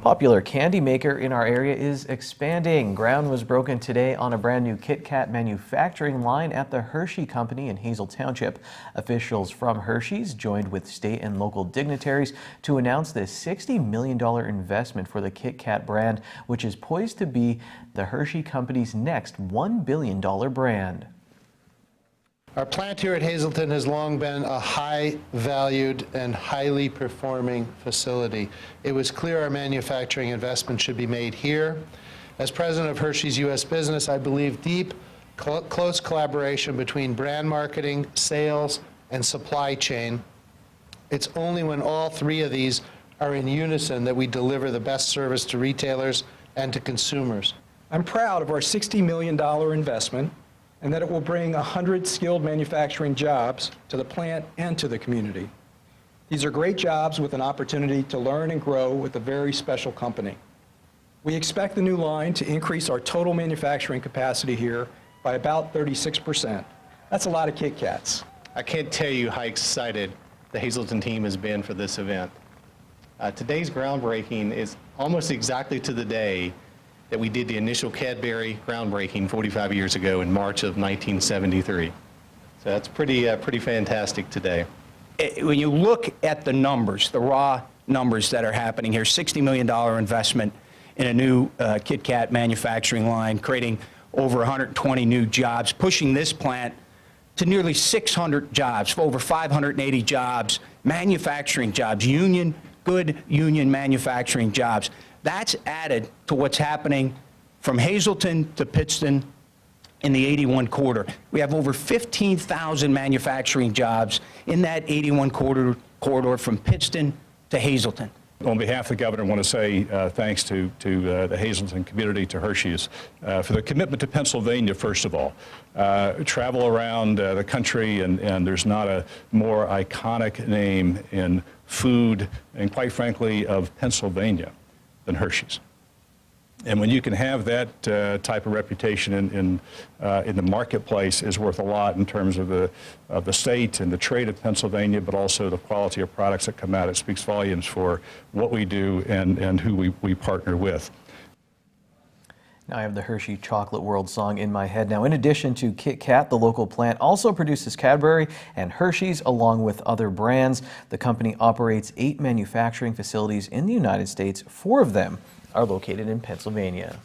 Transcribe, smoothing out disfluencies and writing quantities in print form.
Popular candy maker in our area is expanding. Ground was broken today on a brand new Kit Kat manufacturing line at the Hershey Company in Hazle Township. Officials from Hershey's joined with state and local dignitaries to announce this $60 million investment for the Kit Kat brand, which is poised to be the Hershey Company's next $1 billion brand. Our plant here at Hazleton has long been a high-valued and highly performing facility. It was clear our manufacturing investment should be made here. As president of Hershey's U.S. business, I believe deep, close collaboration between brand marketing, sales, and supply chain. It's only when all three of these are in unison that we deliver the best service to retailers and to consumers. I'm proud of our $60 million investment and that it will bring 100 skilled manufacturing jobs to the plant and to the community. These are great jobs with an opportunity to learn and grow with a very special company. We expect the new line to increase our total manufacturing capacity here by about 36%. That's a lot of Kit Kats. I can't tell you how excited the Hazleton team has been for this event. Today's groundbreaking is almost exactly to the day that we did the initial Cadbury groundbreaking 45 years ago in March of 1973. So that's pretty fantastic today. When you look at the numbers, the raw numbers that are happening here, $60 million investment in a new Kit Kat manufacturing line, creating over 120 new jobs, pushing this plant to nearly 600 jobs, over 580 jobs, manufacturing jobs, good union manufacturing jobs. That's added to what's happening from Hazleton to Pittston in the 81 corridor. We have over 15,000 manufacturing jobs in that 81 corridor from Pittston to Hazleton. On behalf of the governor, I want to say thanks to the Hazleton community, to Hershey's, for the commitment to Pennsylvania, first of all. Travel around the country, and there's not a more iconic name in food and, quite frankly, of Pennsylvania than Hershey's. And when you can have that type of reputation in the marketplace, is worth a lot in terms of the state and the trade of Pennsylvania, but also the quality of products that come out. It speaks volumes for what we do and who we partner with. Now I have the Hershey Chocolate World song in my head. Now, in addition to Kit Kat, the local plant also produces Cadbury and Hershey's along with other brands. The company operates 8 manufacturing facilities in the United States. 4 of them are located in Pennsylvania.